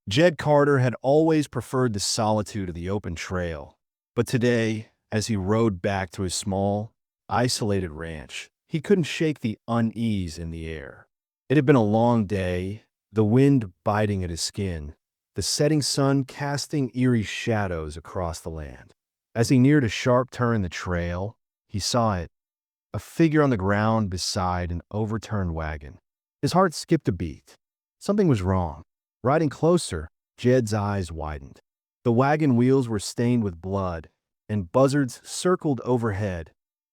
Jed Carter had always preferred the solitude of the open trail, but today, as he rode back to his small, isolated ranch, he couldn't shake the unease in the air. It had been a long day, the wind biting at his skin, the setting sun casting eerie shadows across the land. As he neared a sharp turn in the trail, he saw it, a figure on the ground beside an overturned wagon. His heart skipped a beat. Something was wrong. Riding closer, Jed's eyes widened. The wagon wheels were stained with blood, and buzzards circled overhead,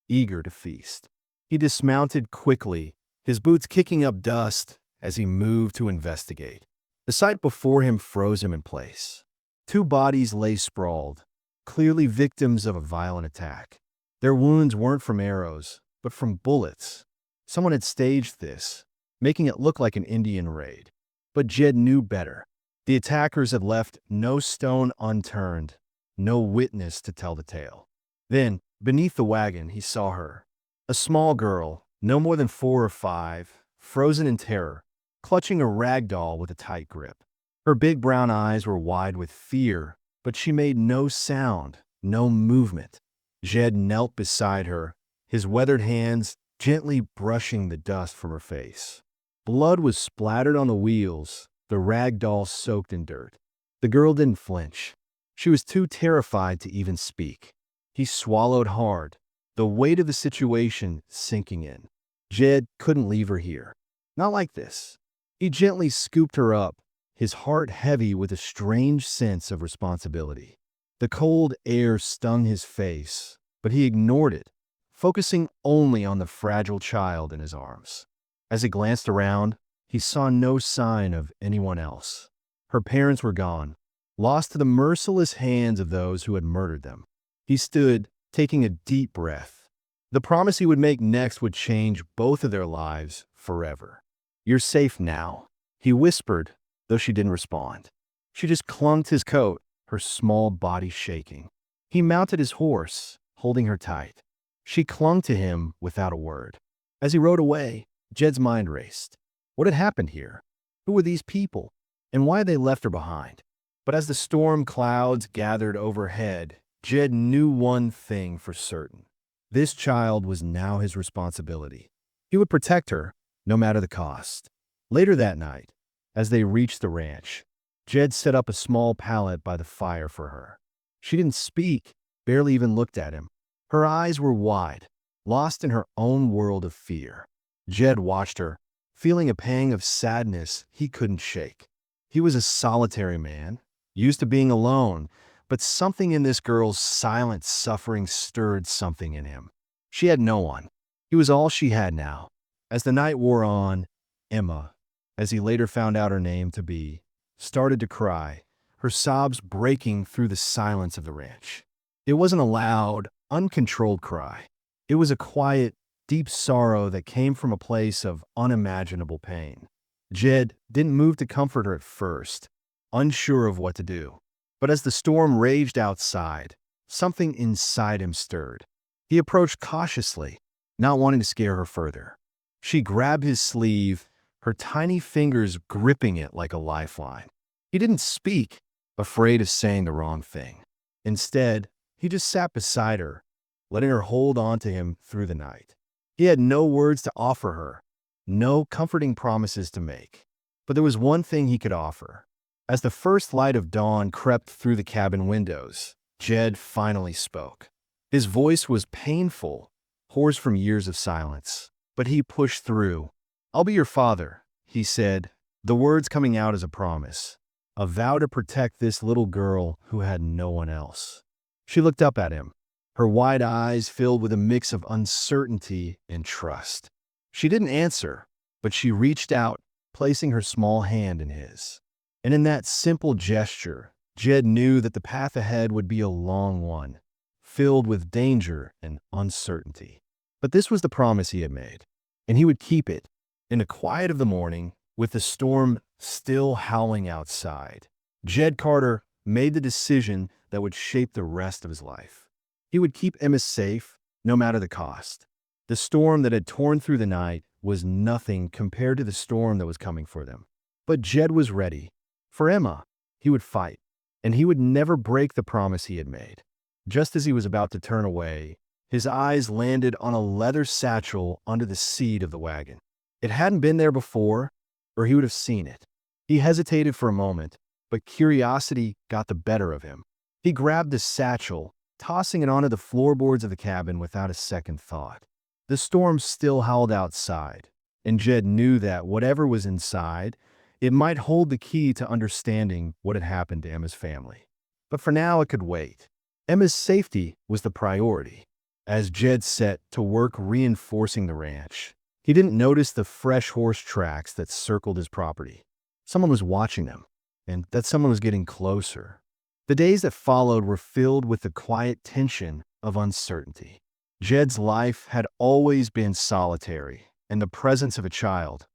eager to feast. He dismounted quickly, his boots kicking up dust as he moved to investigate. The sight before him froze him in place. Two bodies lay sprawled, clearly victims of a violent attack. Their wounds weren't from arrows, but from bullets. Someone had staged this, making it look like an Indian raid. But Jed knew better. The attackers had left no stone unturned, no witness to tell the tale. Then, beneath the wagon, he saw her. A small girl, no more than 4 or 5, frozen in terror, clutching a rag doll with a tight grip. Her big brown eyes were wide with fear, but she made no sound, no movement. Jed knelt beside her, his weathered hands gently brushing the dust from her face. Blood was splattered on the wheels, the rag doll soaked in dirt. The girl didn't flinch. She was too terrified to even speak. He swallowed hard, the weight of the situation sinking in. Jed couldn't leave her here. Not like this. He gently scooped her up, his heart heavy with a strange sense of responsibility. The cold air stung his face, but he ignored it, focusing only on the fragile child in his arms. As he glanced around, he saw no sign of anyone else. Her parents were gone, lost to the merciless hands of those who had murdered them. He stood, taking a deep breath. The promise he would make next would change both of their lives forever. "You're safe now," he whispered, though she didn't respond. She just clung to his coat, her small body shaking. He mounted his horse, holding her tight. She clung to him without a word. As he rode away, Jed's mind raced. What had happened here? Who were these people? And why had they left her behind? But as the storm clouds gathered overhead, Jed knew one thing for certain. This child was now his responsibility. He would protect her, no matter the cost. Later that night, as they reached the ranch, Jed set up a small pallet by the fire for her. She didn't speak, barely even looked at him. Her eyes were wide, lost in her own world of fear. Jed watched her, feeling a pang of sadness he couldn't shake. He was a solitary man, used to being alone, but something in this girl's silent suffering stirred something in him. She had no one. He was all she had now. As the night wore on, Emma, as he later found out her name to be, started to cry, her sobs breaking through the silence of the ranch. It wasn't a loud, uncontrolled cry. It was a quiet, deep sorrow that came from a place of unimaginable pain. Jed didn't move to comfort her at first, unsure of what to do. But as the storm raged outside, something inside him stirred. He approached cautiously, not wanting to scare her further. She grabbed his sleeve, her tiny fingers gripping it like a lifeline. He didn't speak, afraid of saying the wrong thing. Instead, he just sat beside her, letting her hold on to him through the night. He had no words to offer her, no comforting promises to make. But there was one thing he could offer. As the first light of dawn crept through the cabin windows, Jed finally spoke. His voice was painful, hoarse from years of silence, but he pushed through. "I'll be your father," he said, the words coming out as a promise, a vow to protect this little girl who had no one else. She looked up at him, her wide eyes filled with a mix of uncertainty and trust. She didn't answer, but she reached out, placing her small hand in his. And in that simple gesture, Jed knew that the path ahead would be a long one, filled with danger and uncertainty. But this was the promise he had made, and he would keep it. In the quiet of the morning, with the storm still howling outside, Jed Carter made the decision that would shape the rest of his life. He would keep Emma safe, no matter the cost. The storm that had torn through the night was nothing compared to the storm that was coming for them. But Jed was ready. For Emma, He would fight, and he would never break the promise he had made. Just as he was about to turn away, his eyes landed on a leather satchel under the seat of the wagon. It hadn't been there before, or he would have seen it. He hesitated for a moment, but curiosity got the better of him. He grabbed the satchel, tossing it onto the floorboards of the cabin without a second thought. The storm still howled outside, and Jed knew that whatever was inside, it might hold the key to understanding what had happened to Emma's family. But for now, it could wait. Emma's safety was the priority. As Jed set to work reinforcing the ranch, he didn't notice the fresh horse tracks that circled his property. Someone was watching them, and that someone was getting closer. The days that followed were filled with the quiet tension of uncertainty. Jed's life had always been solitary, and the presence of a child,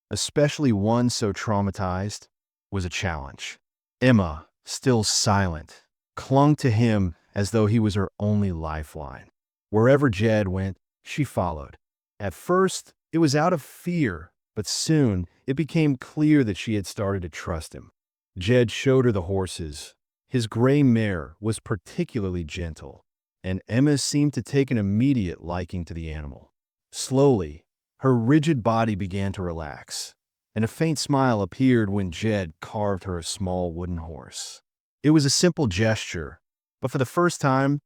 especially one so traumatized, was a challenge. Emma, still silent, clung to him as though he was her only lifeline. Wherever Jed went, she followed. At first, it was out of fear, but soon it became clear that she had started to trust him. Jed showed her the horses. His gray mare was particularly gentle, and Emma seemed to take an immediate liking to the animal. Slowly, her rigid body began to relax, and a faint smile appeared when Jed carved her a small wooden horse. It was a simple gesture, but for the first time,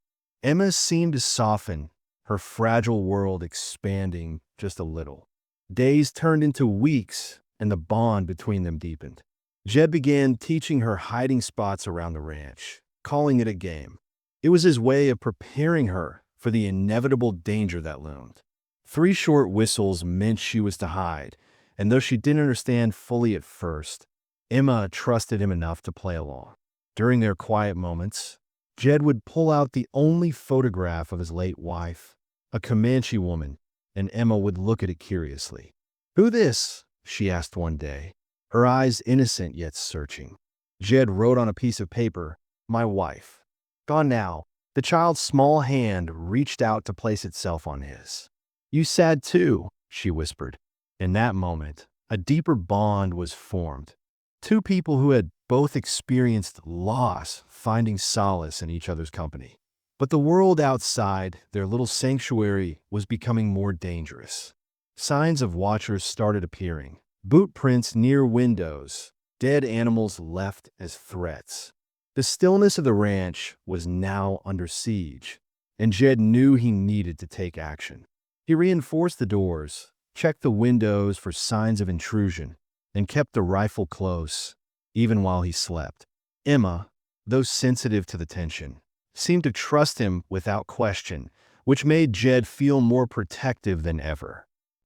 Emma seemed to soften, her fragile world expanding just a little. Days turned into weeks, and the bond between them deepened. Jed began teaching her hiding spots around the ranch, calling it a game. It was his way of preparing her for the inevitable danger that loomed. 3 short whistles meant she was to hide, and though she didn't understand fully at first, Emma trusted him enough to play along. During their quiet moments, Jed would pull out the only photograph of his late wife, a Comanche woman, and Emma would look at it curiously. "Who this?" she asked one day, her eyes innocent yet searching. Jed wrote on a piece of paper, "My wife." Gone now, the child's small hand reached out to place itself on his. "You sad too," she whispered. In that moment, a deeper bond was formed. 2 people who had both experienced loss finding solace in each other's company. But the world outside their little sanctuary was becoming more dangerous. Signs of watchers started appearing. Boot prints near windows, dead animals left as threats. The stillness of the ranch was now under siege, and Jed knew he needed to take action. He reinforced the doors, checked the windows for signs of intrusion, and kept the rifle close, even while he slept. Emma, though sensitive to the tension, seemed to trust him without question, which made Jed feel more protective than ever.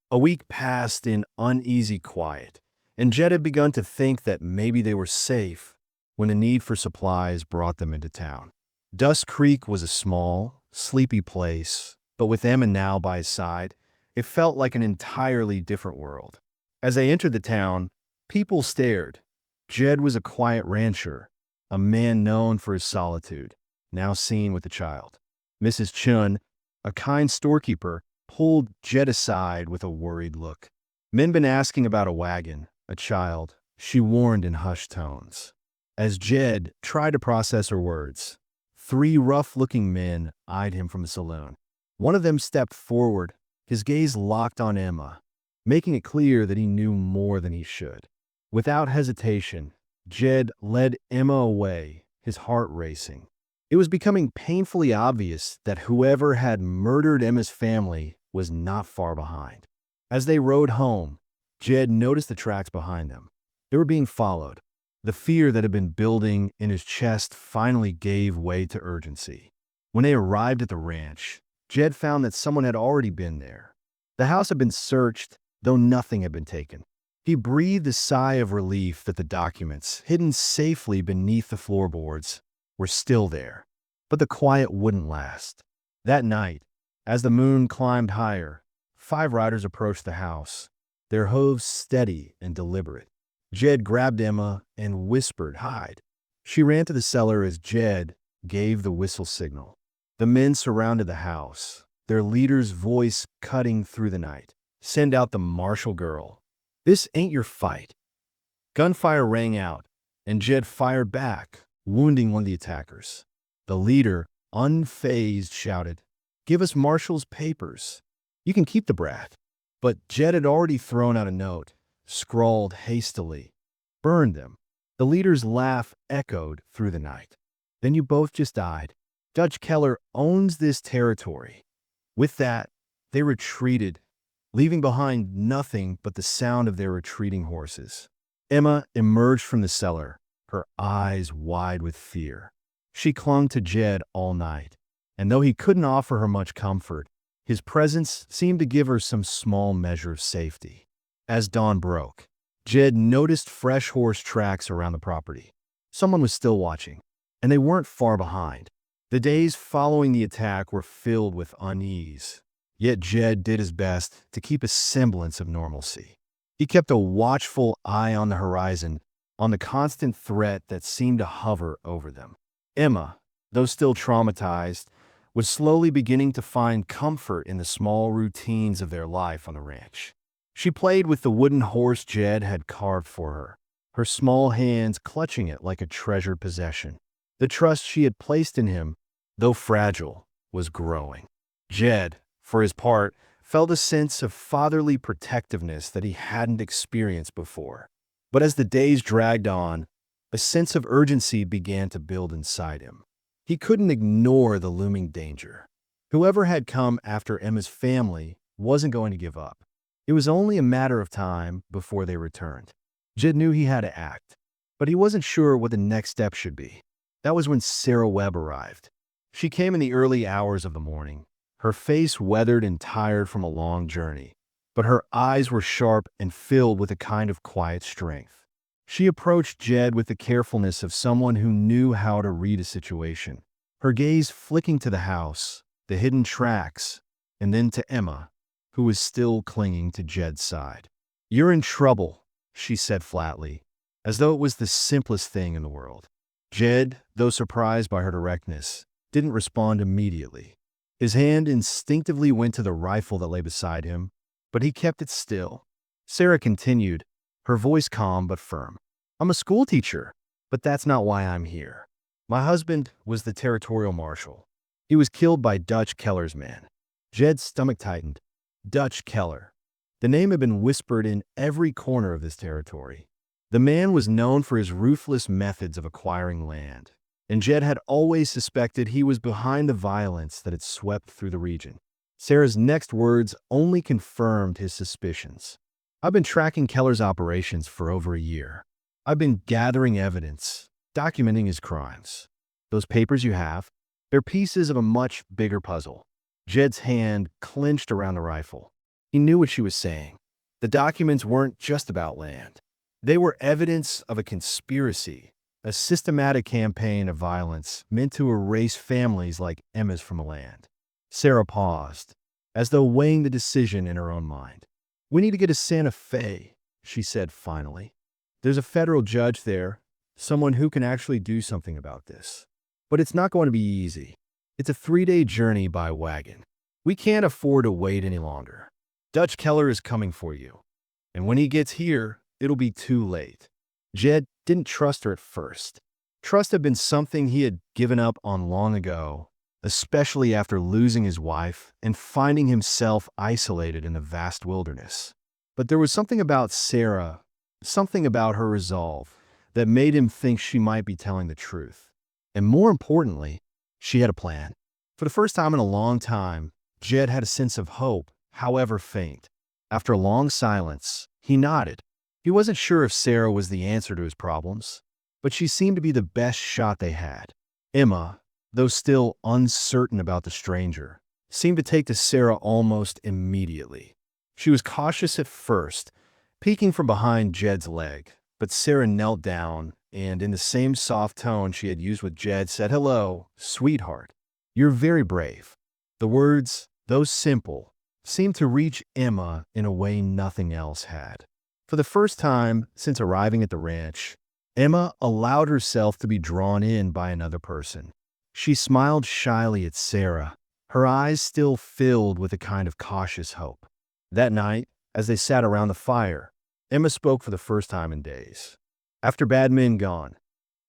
A week passed in uneasy quiet, and Jed had begun to think that maybe they were safe when a need for supplies brought them into town. Dust Creek was a small, sleepy place, but with Emma now by his side, it felt like an entirely different world. As they entered the town, people stared. Jed was a quiet rancher, a man known for his solitude, now seen with a child. Mrs. Chun, a kind storekeeper, pulled Jed aside with a worried look. Men been asking about a wagon, a child, she warned in hushed tones. As Jed tried to process her words, 3 rough-looking men eyed him from the saloon. One of them stepped forward, his gaze locked on Emma, making it clear that he knew more than he should. Without hesitation, Jed led Emma away, his heart racing. It was becoming painfully obvious that whoever had murdered Emma's family was not far behind. As they rode home, Jed noticed the tracks behind them. They were being followed. The fear that had been building in his chest finally gave way to urgency. When they arrived at the ranch, Jed found that someone had already been there. The house had been searched, though nothing had been taken. He breathed a sigh of relief that the documents, hidden safely beneath the floorboards, were still there. But the quiet wouldn't last. That night, as the moon climbed higher, 5 riders approached the house, their hooves steady and deliberate. Jed grabbed Emma and whispered, "Hide." She ran to the cellar as Jed gave the whistle signal. The men surrounded the house, their leader's voice cutting through the night. "Send out the marshal girl. This ain't your fight." Gunfire rang out, and Jed fired back, wounding one of the attackers. The leader, unfazed, shouted, "Give us Marshall's papers. You can keep the brat." But Jed had already thrown out a note, scrawled hastily, "Burn them." The leader's laugh echoed through the night. "Then you both just died. Judge Keller owns this territory." With that, they retreated, leaving behind nothing but the sound of their retreating horses. Emma emerged from the cellar, her eyes wide with fear. She clung to Jed all night, and though he couldn't offer her much comfort, his presence seemed to give her some small measure of safety. As dawn broke, Jed noticed fresh horse tracks around the property. Someone was still watching, and they weren't far behind. The days following the attack were filled with unease, yet Jed did his best to keep a semblance of normalcy. He kept a watchful eye on the horizon, on the constant threat that seemed to hover over them. Emma, though still traumatized, was slowly beginning to find comfort in the small routines of their life on the ranch. She played with the wooden horse Jed had carved for her, her small hands clutching it like a treasured possession. The trust she had placed in him, though fragile, was growing. Jed, for his part, felt a sense of fatherly protectiveness that he hadn't experienced before. But as the days dragged on, a sense of urgency began to build inside him. He couldn't ignore the looming danger. Whoever had come after Emma's family wasn't going to give up. It was only a matter of time before they returned. Jed knew he had to act, but he wasn't sure what the next step should be. That was when Sarah Webb arrived. She came in the early hours of the morning, her face weathered and tired from a long journey, but her eyes were sharp and filled with a kind of quiet strength. She approached Jed with the carefulness of someone who knew how to read a situation, her gaze flicking to the house, the hidden tracks, and then to Emma, who was still clinging to Jed's side. "You're in trouble," she said flatly, as though it was the simplest thing in the world. Jed, though surprised by her directness, didn't respond immediately. His hand instinctively went to the rifle that lay beside him, but he kept it still. Sarah continued, her voice calm but firm. "I'm a schoolteacher, but that's not why I'm here. My husband was the territorial marshal. He was killed by Dutch Keller's man." Jed's stomach tightened. Dutch Keller. The name had been whispered in every corner of this territory. The man was known for his ruthless methods of acquiring land, and Jed had always suspected he was behind the violence that had swept through the region. Sarah's next words only confirmed his suspicions. "I've been tracking Keller's operations for over a year. I've been gathering evidence, documenting his crimes. Those papers you have, they're pieces of a much bigger puzzle." Jed's hand clenched around the rifle. He knew what she was saying. The documents weren't just about land. They were evidence of a conspiracy, a systematic campaign of violence meant to erase families like Emma's from the land. Sarah paused, as though weighing the decision in her own mind. "We need to get to Santa Fe," she said finally. "There's a federal judge there, someone who can actually do something about this. But it's not going to be easy. It's a 3-day journey by wagon. We can't afford to wait any longer. Dutch Keller is coming for you. And when he gets here, it'll be too late." Jed didn't trust her at first. Trust had been something he had given up on long ago, especially after losing his wife and finding himself isolated in the vast wilderness. But there was something about Sarah, something about her resolve, that made him think she might be telling the truth. And more importantly, she had a plan. For the first time in a long time, Jed had a sense of hope, however faint. After a long silence, he nodded. He wasn't sure if Sarah was the answer to his problems, but she seemed to be the best shot they had. Emma, though still uncertain about the stranger, seemed to take to Sarah almost immediately. She was cautious at first, peeking from behind Jed's leg, but Sarah knelt down and, in the same soft tone she had used with Jed, said, "Hello, sweetheart. You're very brave." The words, though simple, seemed to reach Emma in a way nothing else had. For the first time since arriving at the ranch, Emma allowed herself to be drawn in by another person. She smiled shyly at Sarah, her eyes still filled with a kind of cautious hope. That night, as they sat around the fire, Emma spoke for the first time in days. After Badman gone,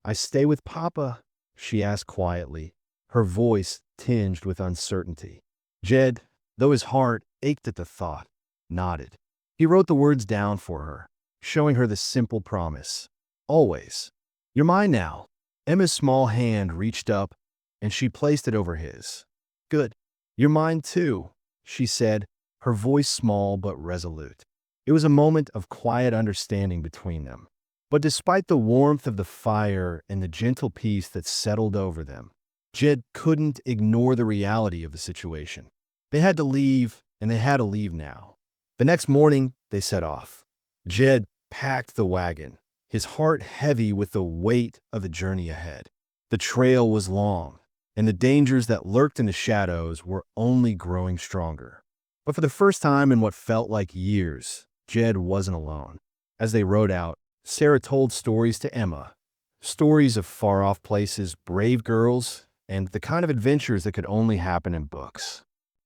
I stay with Papa, she asked quietly, her voice tinged with uncertainty. Jed, though his heart ached at the thought, nodded. He wrote the words down for her, showing her the simple promise. Always. You're mine now. Emma's small hand reached up, and she placed it over his. Good. You're mine too, she said, her voice small but resolute. It was a moment of quiet understanding between them. But despite the warmth of the fire and the gentle peace that settled over them, Jed couldn't ignore the reality of the situation. They had to leave, and they had to leave now. The next morning, they set off. Jed packed the wagon, his heart heavy with the weight of the journey ahead. The trail was long, and the dangers that lurked in the shadows were only growing stronger. But for the first time in what felt like years, Jed wasn't alone. As they rode out, Sarah told stories to Emma, stories of far-off places, brave girls, and the kind of adventures that could only happen in books.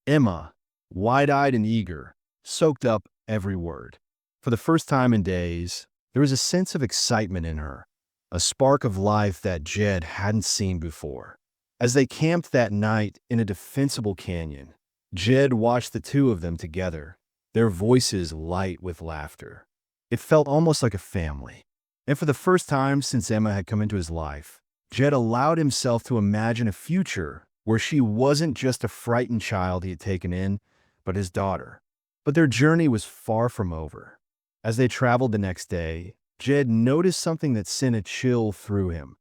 Emma, wide-eyed and eager, soaked up every word. For the first time in days, there was a sense of excitement in her, a spark of life that Jed hadn't seen before. As they camped that night in a defensible canyon, Jed watched the two of them together, their voices light with laughter. It felt almost like a family. And for the first time since Emma had come into his life, Jed allowed himself to imagine a future where she wasn't just a frightened child he had taken in, but his daughter. But their journey was far from over. As they traveled the next day, Jed noticed something that sent a chill through him.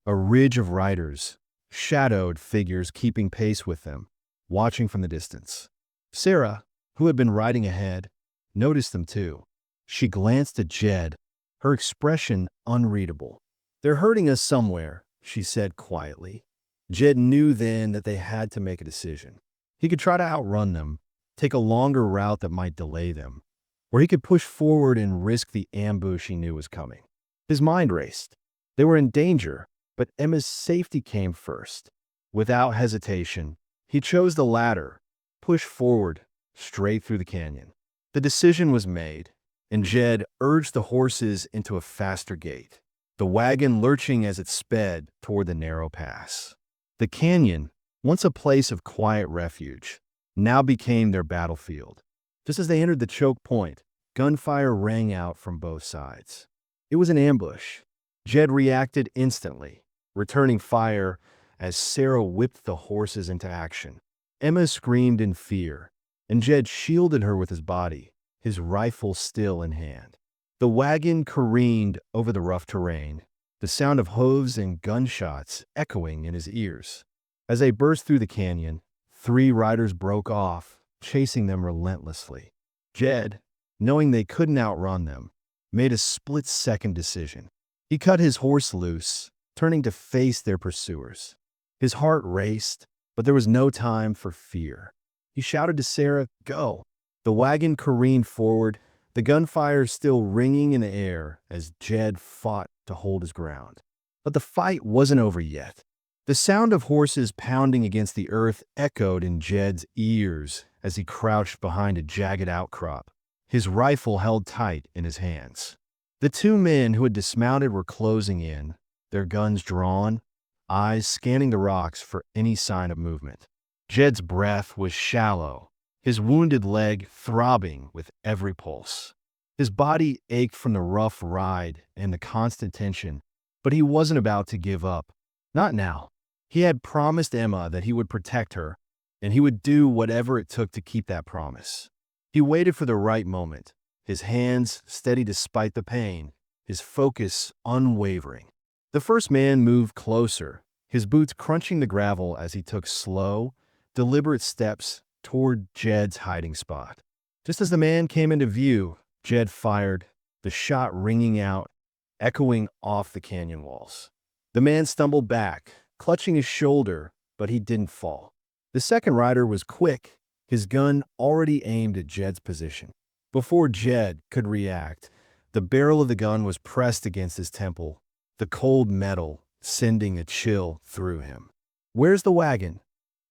A ridge of riders, shadowed figures keeping pace with them, watching from the distance. Sarah, who had been riding ahead, noticed them too. She glanced at Jed, her expression unreadable. They're hurting us somewhere, she said quietly. Jed knew then that they had to make a decision. He could try to outrun them, take a longer route that might delay them, or he could push forward and risk the ambush he knew was coming. His mind raced. They were in danger, but Emma's safety came first. Without hesitation, he chose the latter, pushed forward, straight through the canyon. The decision was made, and Jed urged the horses into a faster gait, the wagon lurching as it sped toward the narrow pass. The canyon, once a place of quiet refuge, now became their battlefield. Just as they entered the choke point, gunfire rang out from both sides. It was an ambush. Jed reacted instantly, returning fire as Sarah whipped the horses into action. Emma screamed in fear, and Jed shielded her with his body, his rifle still in hand. The wagon careened over the rough terrain, the sound of hooves and gunshots echoing in his ears. As they burst through the canyon, 3 riders broke off, chasing them relentlessly. Jed, knowing they couldn't outrun them, made a split-second decision. He cut his horse loose, turning to face their pursuers. His heart raced, but there was no time for fear. He shouted to Sarah, "Go!" The wagon careened forward, the gunfire still ringing in the air as Jed fought to hold his ground. But the fight wasn't over yet. The sound of horses pounding against the earth echoed in Jed's ears as he crouched behind a jagged outcrop, his rifle held tight in his hands. The 2 men who had dismounted were closing in, their guns drawn, eyes scanning the rocks for any sign of movement. Jed's breath was shallow, his wounded leg throbbing with every pulse. His body ached from the rough ride and the constant tension, but he wasn't about to give up. Not now. He had promised Emma that he would protect her, and he would do whatever it took to keep that promise. He waited for the right moment, his hands steady despite the pain, his focus unwavering. The first man moved closer, his boots crunching the gravel as he took slow, deliberate steps toward Jed's hiding spot. Just as the man came into view, Jed fired, the shot ringing out, echoing off the canyon walls. The man stumbled back, clutching his shoulder, but he didn't fall. The second rider was quick, his gun already aimed at Jed's position. Before Jed could react, the barrel of the gun was pressed against his temple, the cold metal sending a chill through him. "Where's the wagon?"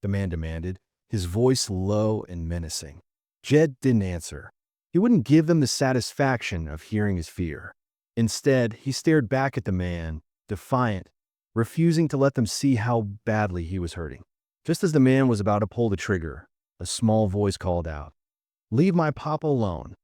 the man demanded, his voice low and menacing. Jed didn't answer. He wouldn't give them the satisfaction of hearing his fear. Instead, he stared back at the man, defiant, refusing to let them see how badly he was hurting. Just as the man was about to pull the trigger, a small voice called out, "Leave my papa alone."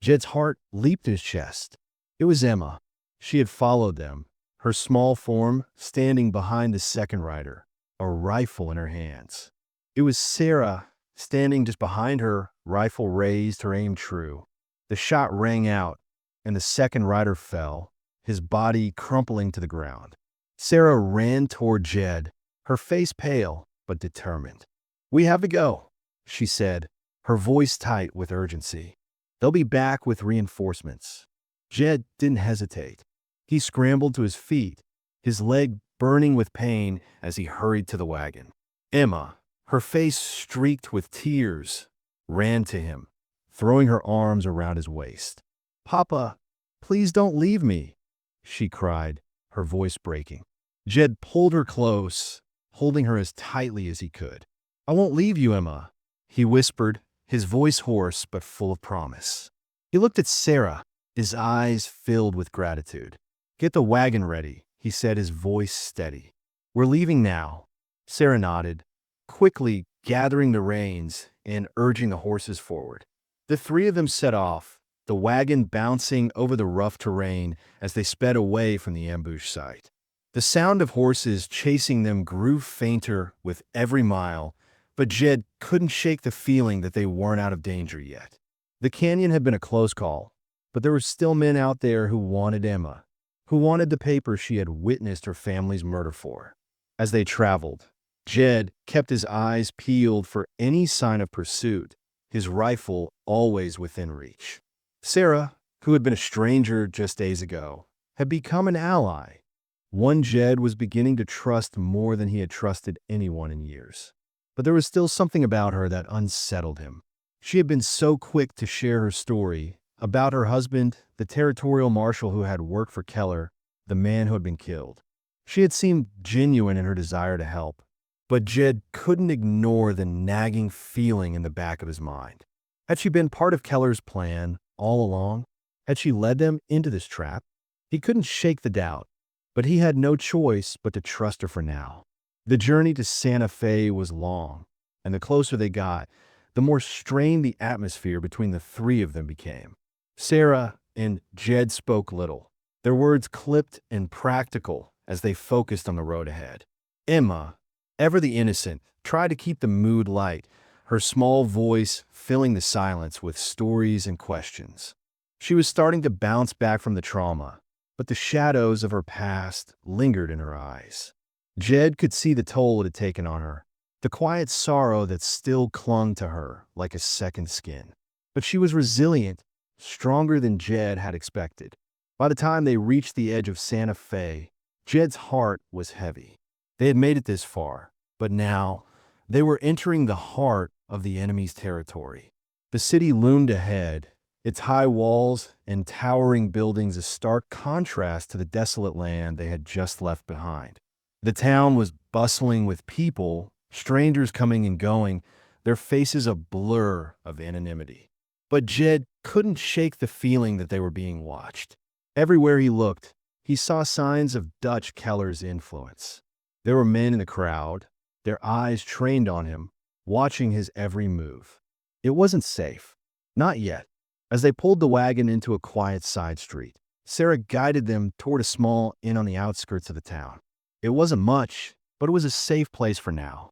Jed's heart leaped to his chest. It was Emma. She had followed them, her small form standing behind the second rider, a rifle in her hands. It was Sarah, standing just behind her, rifle raised, her aim true. The shot rang out, and the second rider fell, his body crumpling to the ground. Sarah ran toward Jed, her face pale but determined. "We have to go," she said, her voice tight with urgency. "They'll be back with reinforcements." Jed didn't hesitate. He scrambled to his feet, his leg burning with pain as he hurried to the wagon. Emma, her face streaked with tears, ran to him, throwing her arms around his waist. "Papa, please don't leave me," she cried, her voice breaking. Jed pulled her close, holding her as tightly as he could. "I won't leave you, Emma," he whispered, his voice hoarse but full of promise. He looked at Sarah, his eyes filled with gratitude. "Get the wagon ready," he said, his voice steady. "We're leaving now." Sarah nodded, quickly gathering the reins and urging the horses forward. The three of them set off, the wagon bouncing over the rough terrain as they sped away from the ambush site. The sound of horses chasing them grew fainter with every mile, but Jed couldn't shake the feeling that they weren't out of danger yet. The canyon had been a close call, but there were still men out there who wanted Emma, who wanted the paper she had witnessed her family's murder for. As they traveled, Jed kept his eyes peeled for any sign of pursuit, his rifle always within reach. Sarah, who had been a stranger just days ago, had become an ally, one Jed was beginning to trust more than he had trusted anyone in years. But there was still something about her that unsettled him. She had been so quick to share her story about her husband, the territorial marshal who had worked for Keller, the man who had been killed. She had seemed genuine in her desire to help, but Jed couldn't ignore the nagging feeling in the back of his mind. Had she been part of Keller's plan all along? Had she led them into this trap? He couldn't shake the doubt, but he had no choice but to trust her for now. The journey to Santa Fe was long, and the closer they got, the more strained the atmosphere between the three of them became. Sarah and Jed spoke little, their words clipped and practical as they focused on the road ahead. Emma, ever the innocent, tried to keep the mood light, her small voice filling the silence with stories and questions. She was starting to bounce back from the trauma, but the shadows of her past lingered in her eyes. Jed could see the toll it had taken on her, the quiet sorrow that still clung to her like a second skin. But she was resilient, stronger than Jed had expected. By the time they reached the edge of Santa Fe, Jed's heart was heavy. They had made it this far, but now they were entering the heart of the enemy's territory. The city loomed ahead, its high walls and towering buildings a stark contrast to the desolate land they had just left behind. The town was bustling with people, strangers coming and going, their faces a blur of anonymity. But Jed couldn't shake the feeling that they were being watched. Everywhere he looked, he saw signs of Dutch Keller's influence. There were men in the crowd, their eyes trained on him, watching his every move. It wasn't safe. Not yet. As they pulled the wagon into a quiet side street, Sarah guided them toward a small inn on the outskirts of the town. It wasn't much, but it was a safe place for now.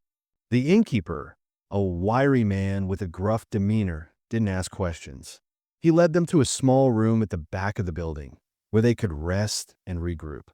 The innkeeper, a wiry man with a gruff demeanor, didn't ask questions. He led them to a small room at the back of the building, where they could rest and regroup.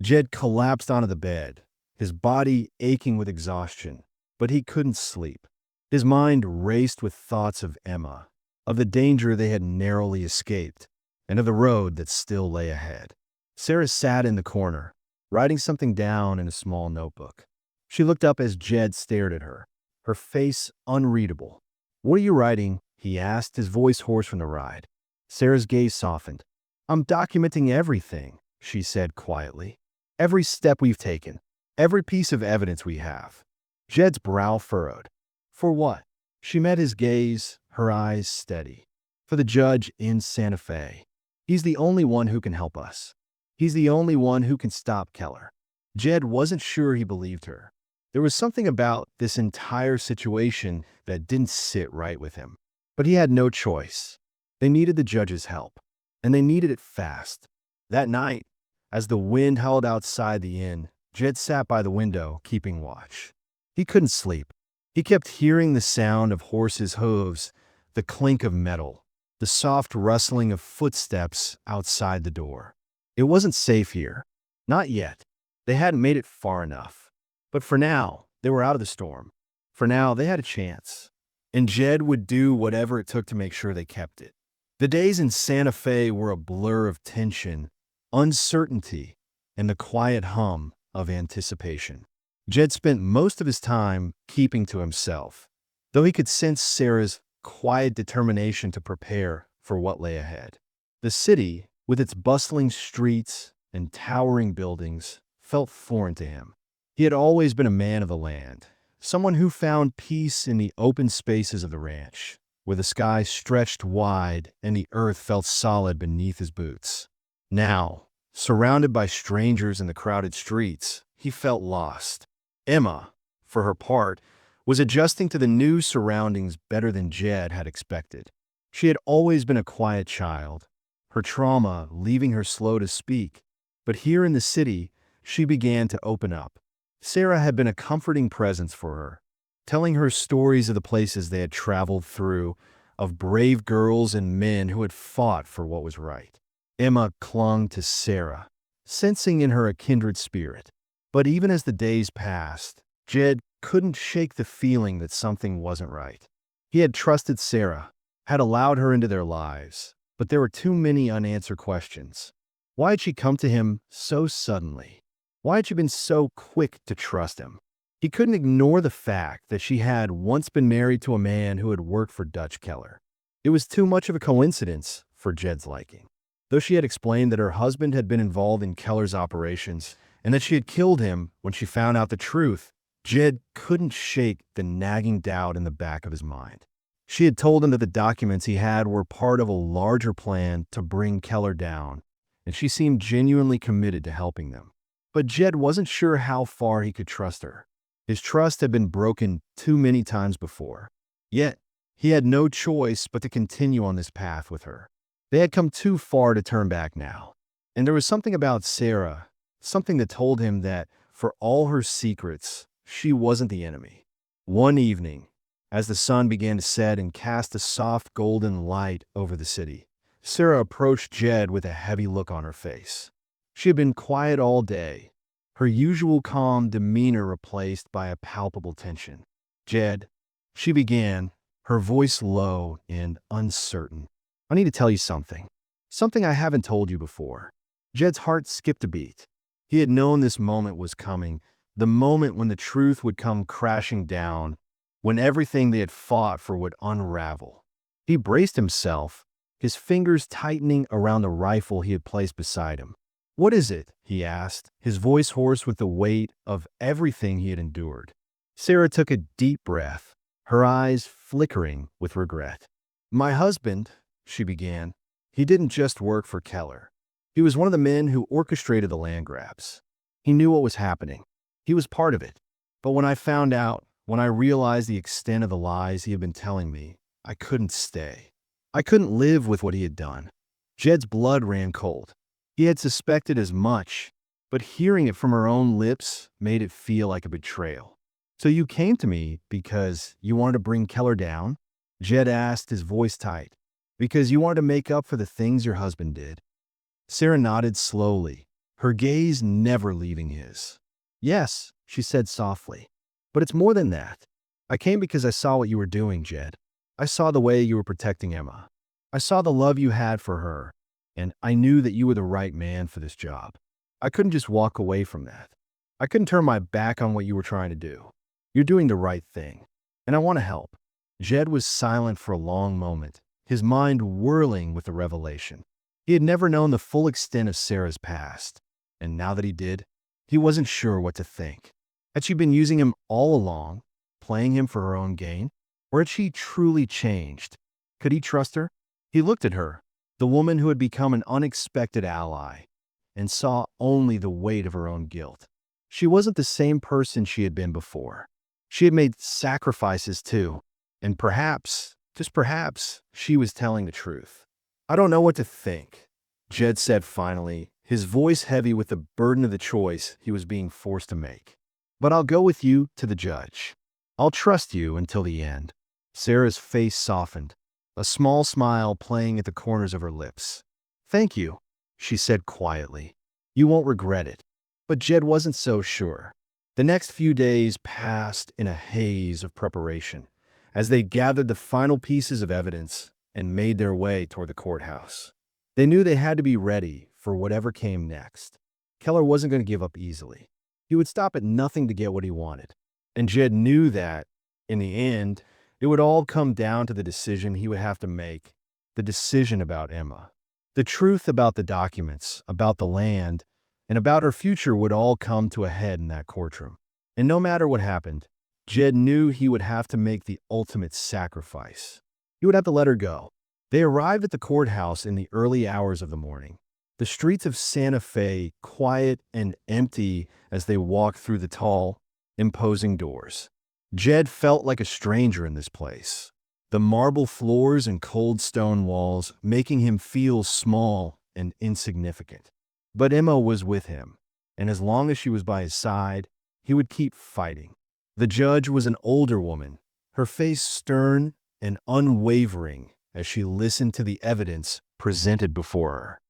Jed collapsed onto the bed, his body aching with exhaustion, but he couldn't sleep. His mind raced with thoughts of Emma, of the danger they had narrowly escaped, and of the road that still lay ahead. Sarah sat in the corner, writing something down in a small notebook. She looked up as Jed stared at her, her face unreadable. "What are you writing?" he asked, his voice hoarse from the ride. Sarah's gaze softened. "I'm documenting everything," she said quietly. "Every step we've taken, every piece of evidence we have." Jed's brow furrowed. "For what?" She met his gaze, her eyes steady. "For the judge in Santa Fe." He's the only one who can help us. He's the only one who can stop Keller. Jed wasn't sure he believed her. There was something about this entire situation that didn't sit right with him. But he had no choice. They needed the judge's help, and they needed it fast. That night, as the wind howled outside the inn, Jed sat by the window, keeping watch. He couldn't sleep. He kept hearing the sound of horses' hooves, the clink of metal, the soft rustling of footsteps outside the door. It wasn't safe here. Not yet. They hadn't made it far enough. But for now, they were out of the storm. For now, they had a chance. And Jed would do whatever it took to make sure they kept it. The days in Santa Fe were a blur of tension, uncertainty, and the quiet hum of anticipation. Jed spent most of his time keeping to himself, though he could sense Sarah's quiet determination to prepare for what lay ahead. The city, with its bustling streets and towering buildings, felt foreign to him. He had always been a man of the land, someone who found peace in the open spaces of the ranch, where the sky stretched wide and the earth felt solid beneath his boots. Now, surrounded by strangers in the crowded streets, he felt lost. Emma, for her part, was adjusting to the new surroundings better than Jed had expected. She had always been a quiet child, her trauma leaving her slow to speak, but here in the city, she began to open up. Sarah had been a comforting presence for her, telling her stories of the places they had traveled through, of brave girls and men who had fought for what was right. Emma clung to Sarah, sensing in her a kindred spirit. But even as the days passed, Jed couldn't shake the feeling that something wasn't right. He had trusted Sarah, had allowed her into their lives, but there were too many unanswered questions. Why had she come to him so suddenly? Why had she been so quick to trust him? He couldn't ignore the fact that she had once been married to a man who had worked for Dutch Keller. It was too much of a coincidence for Jed's liking. Though she had explained that her husband had been involved in Keller's operations and that she had killed him when she found out the truth, Jed couldn't shake the nagging doubt in the back of his mind. She had told him that the documents he had were part of a larger plan to bring Keller down, and she seemed genuinely committed to helping them. But Jed wasn't sure how far he could trust her. His trust had been broken too many times before. Yet, he had no choice but to continue on this path with her. They had come too far to turn back now. And there was something about Sarah, something that told him that, for all her secrets, she wasn't the enemy. One evening, as the sun began to set and cast a soft golden light over the city, Sarah approached Jed with a heavy look on her face. She had been quiet all day, her usual calm demeanor replaced by a palpable tension. "Jed," she began, her voice low and uncertain, "I need to tell you something. Something I haven't told you before." Jed's heart skipped a beat. He had known this moment was coming, the moment when the truth would come crashing down, when everything they had fought for would unravel. He braced himself, his fingers tightening around the rifle he had placed beside him. "What is it?" he asked, his voice hoarse with the weight of everything he had endured. Sarah took a deep breath, her eyes flickering with regret. "My husband," she began, "he didn't just work for Keller. He was one of the men who orchestrated the land grabs. He knew what was happening. He was part of it. But when I found out, when I realized the extent of the lies he had been telling me, I couldn't stay. I couldn't live with what he had done." Jed's blood ran cold. He had suspected as much, but hearing it from her own lips made it feel like a betrayal. "So you came to me because you wanted to bring Keller down?" Jed asked, his voice tight. "Because you wanted to make up for the things your husband did?" Sarah nodded slowly, her gaze never leaving his. "Yes," she said softly, "but it's more than that. I came because I saw what you were doing, Jed. I saw the way you were protecting Emma. I saw the love you had for her, and I knew that you were the right man for this job. I couldn't just walk away from that. I couldn't turn my back on what you were trying to do. You're doing the right thing, and I want to help." Jed was silent for a long moment, his mind whirling with the revelation. He had never known the full extent of Sarah's past, and now that he did, he wasn't sure what to think. Had she been using him all along, playing him for her own gain? Or had she truly changed? Could he trust her? He looked at her, the woman who had become an unexpected ally and saw only the weight of her own guilt. She wasn't the same person she had been before. She had made sacrifices too, and perhaps, just perhaps, she was telling the truth. "I don't know what to think," Jed said finally, his voice heavy with the burden of the choice he was being forced to make. "But I'll go with you to the judge. I'll trust you until the end." Sarah's face softened, a small smile playing at the corners of her lips. "Thank you," she said quietly. "You won't regret it." But Jed wasn't so sure. The next few days passed in a haze of preparation as they gathered the final pieces of evidence and made their way toward the courthouse. They knew they had to be ready for whatever came next. Keller wasn't going to give up easily. He would stop at nothing to get what he wanted. And Jed knew that, in the end, it would all come down to the decision he would have to make, the decision about Emma. The truth about the documents, about the land, and about her future would all come to a head in that courtroom. And no matter what happened, Jed knew he would have to make the ultimate sacrifice. He would have to let her go. They arrived at the courthouse in the early hours of the morning. The streets of Santa Fe quiet and empty as they walked through the tall, imposing doors. Jed felt like a stranger in this place, the marble floors and cold stone walls making him feel small and insignificant. But Emma was with him, and as long as she was by his side, he would keep fighting. The judge was an older woman, her face stern and unwavering as she listened to the evidence presented before her.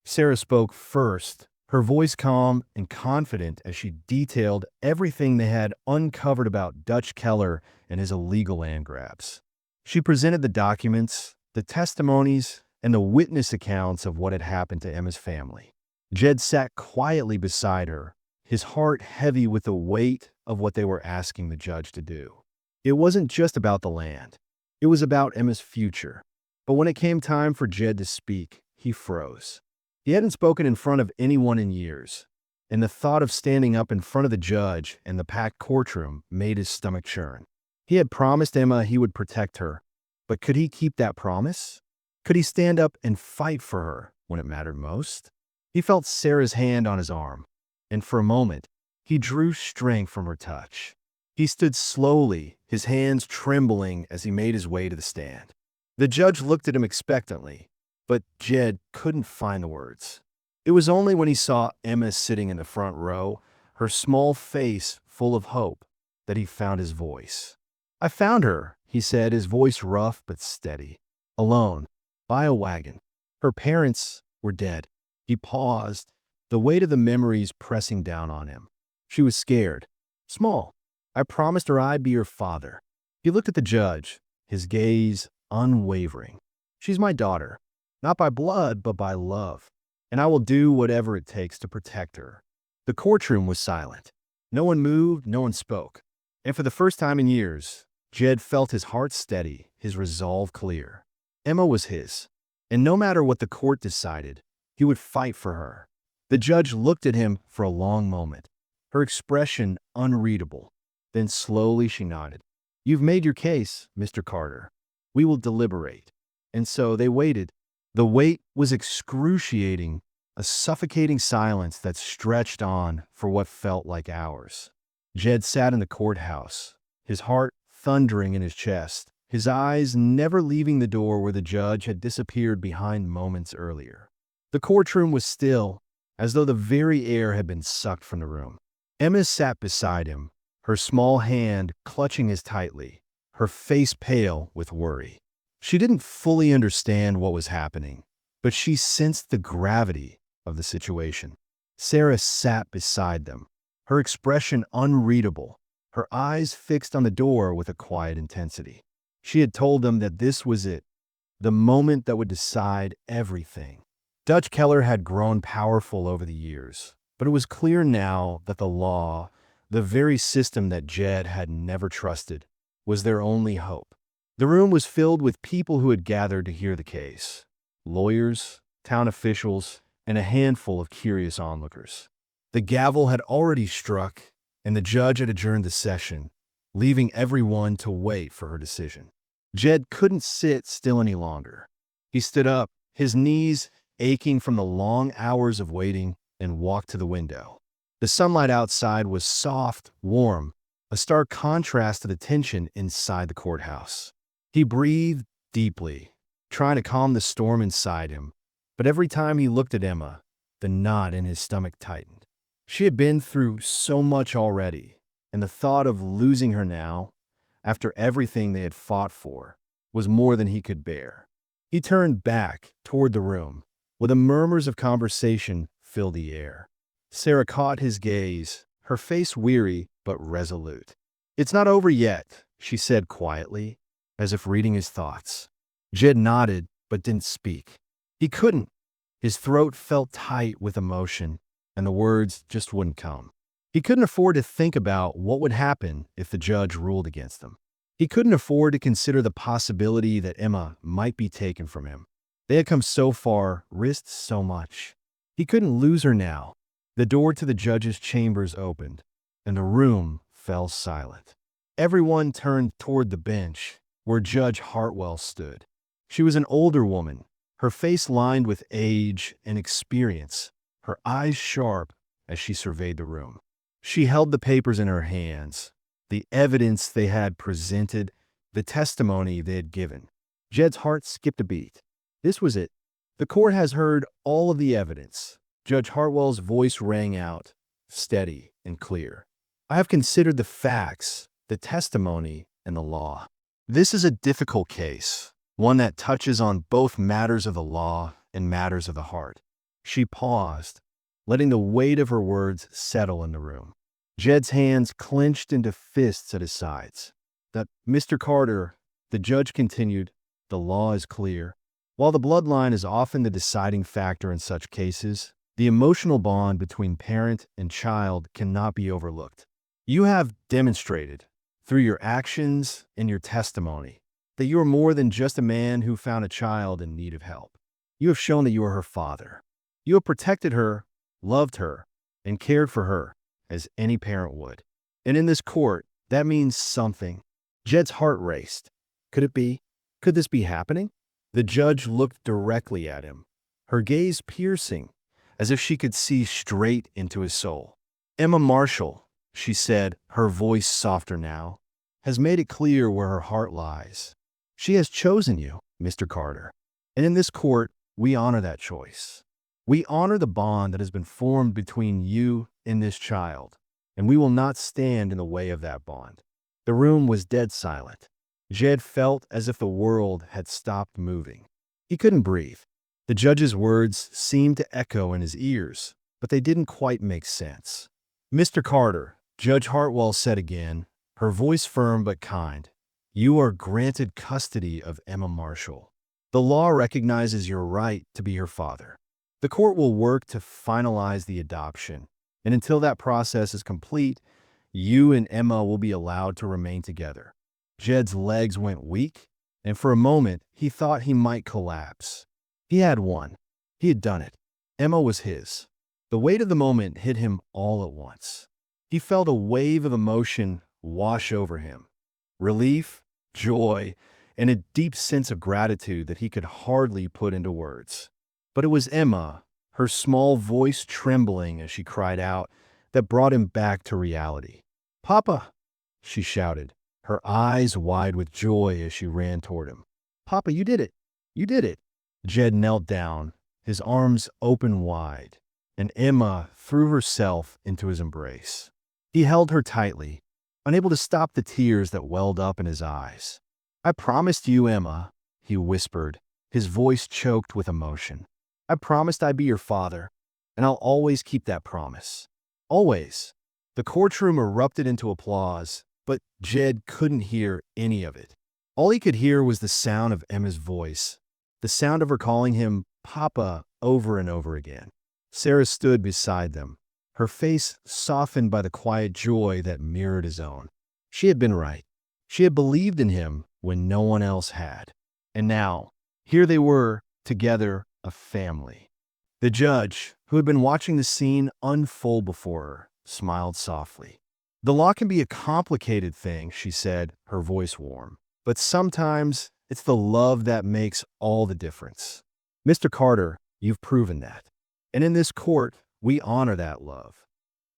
Sarah spoke first, her voice calm and confident as she detailed everything they had uncovered about Dutch Keller and his illegal land grabs. She presented the documents, the testimonies, and the witness accounts of what had happened to Emma's family. Jed sat quietly beside her, his heart heavy with the weight of what they were asking the judge to do. It wasn't just about the land. It was about Emma's future. But when it came time for Jed to speak, he froze. He hadn't spoken in front of anyone in years, and the thought of standing up in front of the judge and the packed courtroom made his stomach churn. He had promised Emma he would protect her, but could he keep that promise? Could he stand up and fight for her when it mattered most? He felt Sarah's hand on his arm, and for a moment, he drew strength from her touch. He stood slowly, his hands trembling as he made his way to the stand. The judge looked at him expectantly, but Jed couldn't find the words. It was only when he saw Emma sitting in the front row, her small face full of hope, that he found his voice. "I found her," he said, his voice rough but steady. "Alone, by a wagon. Her parents were dead." He paused, the weight of the memories pressing down on him. She was scared, small. "I promised her I'd be her father." He looked at the judge, his gaze unwavering. "She's my daughter. Not by blood, but by love, and I will do whatever it takes to protect her." The courtroom was silent. No one moved, no one spoke. And for the first time in years, Jed felt his heart steady, his resolve clear. Emma was his, and no matter what the court decided, he would fight for her. The judge looked at him for a long moment, her expression unreadable. Then slowly she nodded. "You've made your case, Mr. Carter. We will deliberate." And so they waited. The wait was excruciating, a suffocating silence that stretched on for what felt like hours. Jed sat in the courthouse, his heart thundering in his chest, his eyes never leaving the door where the judge had disappeared behind moments earlier. The courtroom was still, as though the very air had been sucked from the room. Emma sat beside him, her small hand clutching his tightly, her face pale with worry. She didn't fully understand what was happening, but she sensed the gravity of the situation. Sarah sat beside them, her expression unreadable, her eyes fixed on the door with a quiet intensity. She had told them that this was it, the moment that would decide everything. Dutch Keller had grown powerful over the years, but it was clear now that the law, the very system that Jed had never trusted, was their only hope. The room was filled with people who had gathered to hear the case. Lawyers, town officials, and a handful of curious onlookers. The gavel had already struck, and the judge had adjourned the session, leaving everyone to wait for her decision. Jed couldn't sit still any longer. He stood up, his knees aching from the long hours of waiting, and walked to the window. The sunlight outside was soft, warm, a stark contrast to the tension inside the courthouse. He breathed deeply, trying to calm the storm inside him, but every time he looked at Emma, the knot in his stomach tightened. She had been through so much already, and the thought of losing her now, after everything they had fought for, was more than he could bear. He turned back toward the room, where the murmurs of conversation filled the air. Sarah caught his gaze, her face weary but resolute. "It's not over yet," she said quietly, as if reading his thoughts. Jed nodded but didn't speak. He couldn't. His throat felt tight with emotion, and the words just wouldn't come. He couldn't afford to think about what would happen if the judge ruled against him. He couldn't afford to consider the possibility that Emma might be taken from him. They had come so far, risked so much. He couldn't lose her now. The door to the judge's chambers opened, and the room fell silent. Everyone turned toward the bench where Judge Hartwell stood. She was an older woman, her face lined with age and experience, her eyes sharp as she surveyed the room. She held the papers in her hands, the evidence they had presented, the testimony they had given. Jed's heart skipped a beat. This was it. "The court has heard all of the evidence." Judge Hartwell's voice rang out, steady and clear. "I have considered the facts, the testimony, and the law. This is a difficult case, one that touches on both matters of the law and matters of the heart." She paused, letting the weight of her words settle in the room. Jed's hands clenched into fists at his sides. "That, Mr. Carter," the judge continued, "the law is clear. While the bloodline is often the deciding factor in such cases, the emotional bond between parent and child cannot be overlooked. You have demonstrated, through your actions and your testimony, that you are more than just a man who found a child in need of help. You have shown that you are her father. You have protected her, loved her, and cared for her as any parent would. And in this court, that means something." Jed's heart raced. Could it be? Could this be happening? The judge looked directly at him, her gaze piercing, as if she could see straight into his soul. "Emma Marshall," she said, her voice softer now, "has made it clear where her heart lies. She has chosen you, Mr. Carter. And in this court, we honor that choice. We honor the bond that has been formed between you and this child, and we will not stand in the way of that bond." The room was dead silent. Jed felt as if the world had stopped moving. He couldn't breathe. The judge's words seemed to echo in his ears, but they didn't quite make sense. "Mr. Carter," Judge Hartwell said again, her voice firm but kind, "you are granted custody of Emma Marshall. The law recognizes your right to be her father. The court will work to finalize the adoption, and until that process is complete, you and Emma will be allowed to remain together." Jed's legs went weak, and for a moment he thought he might collapse. He had won. He had done it. Emma was his. The weight of the moment hit him all at once. He felt a wave of emotion wash over him. Relief, joy, and a deep sense of gratitude that he could hardly put into words. But it was Emma, her small voice trembling as she cried out, that brought him back to reality. "Papa!" she shouted, her eyes wide with joy as she ran toward him. "Papa, you did it! You did it!" Jed knelt down, his arms open wide, and Emma threw herself into his embrace. He held her tightly, unable to stop the tears that welled up in his eyes. "I promised you, Emma," he whispered, his voice choked with emotion. "I promised I'd be your father, and I'll always keep that promise. Always." The courtroom erupted into applause, but Jed couldn't hear any of it. All he could hear was the sound of Emma's voice, the sound of her calling him Papa over and over again. Sarah stood beside them, her face softened by the quiet joy that mirrored his own. She had been right. She had believed in him when no one else had. And now, here they were, together, a family. The judge, who had been watching the scene unfold before her, smiled softly. "The law can be a complicated thing," she said, her voice warm. "But sometimes it's the love that makes all the difference." Mr. Carter, you've proven that. And in this court, we honor that love.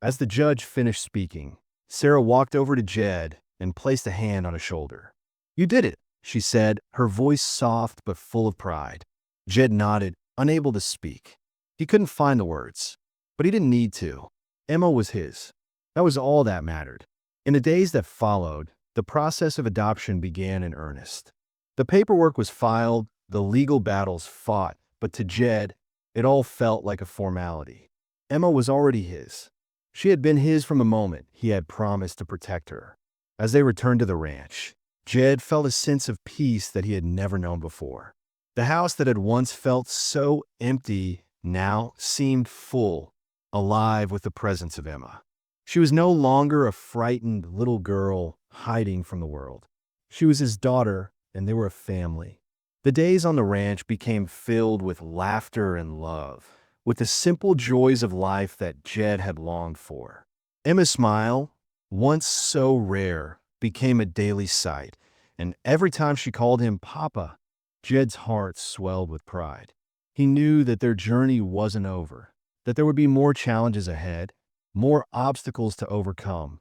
As the judge finished speaking, Sarah walked over to Jed and placed a hand on his shoulder. You did it, she said, her voice soft but full of pride. Jed nodded, unable to speak. He couldn't find the words, but he didn't need to. Emma was his. That was all that mattered. In the days that followed, the process of adoption began in earnest. The paperwork was filed, the legal battles fought, but to Jed, it all felt like a formality. Emma was already his. She had been his from the moment he had promised to protect her. As they returned to the ranch, Jed felt a sense of peace that he had never known before. The house that had once felt so empty now seemed full, alive with the presence of Emma. She was no longer a frightened little girl hiding from the world. She was his daughter, and they were a family. The days on the ranch became filled with laughter and love, with the simple joys of life that Jed had longed for. Emma's smile, once so rare, became a daily sight, and every time she called him Papa, Jed's heart swelled with pride. He knew that their journey wasn't over, that there would be more challenges ahead, more obstacles to overcome.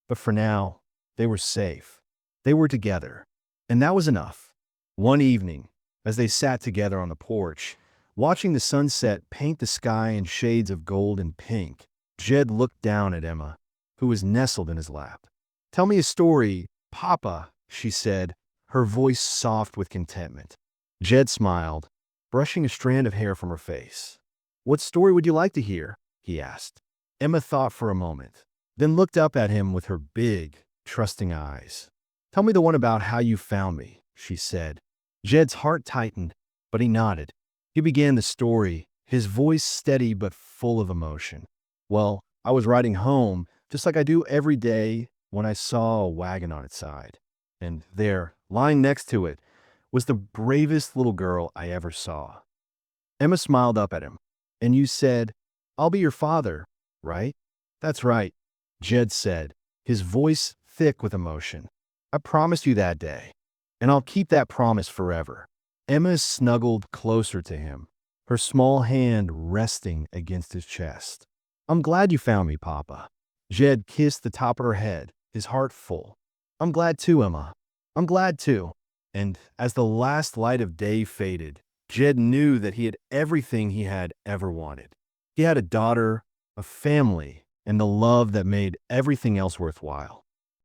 But for now, they were safe. They were together, and that was enough. One evening, as they sat together on the porch, watching the sunset paint the sky in shades of gold and pink, Jed looked down at Emma, who was nestled in his lap. Tell me a story, Papa, she said, her voice soft with contentment. Jed smiled, brushing a strand of hair from her face. What story would you like to hear? He asked. Emma thought for a moment, then looked up at him with her big, trusting eyes. Tell me the one about how you found me, she said. Jed's heart tightened, but he nodded. He began the story, his voice steady but full of emotion. Well, I was riding home, just like I do every day, when I saw a wagon on its side. And there, lying next to it, was the bravest little girl I ever saw. Emma smiled up at him. And you said, I'll be your father, right? That's right, Jed said, his voice thick with emotion. I promised you that day, and I'll keep that promise forever. Emma snuggled closer to him, her small hand resting against his chest. I'm glad you found me, Papa. Jed kissed the top of her head, his heart full. I'm glad too, Emma. I'm glad too. And as the last light of day faded, Jed knew that he had everything he had ever wanted. He had a daughter, a family, and the love that made everything else worthwhile.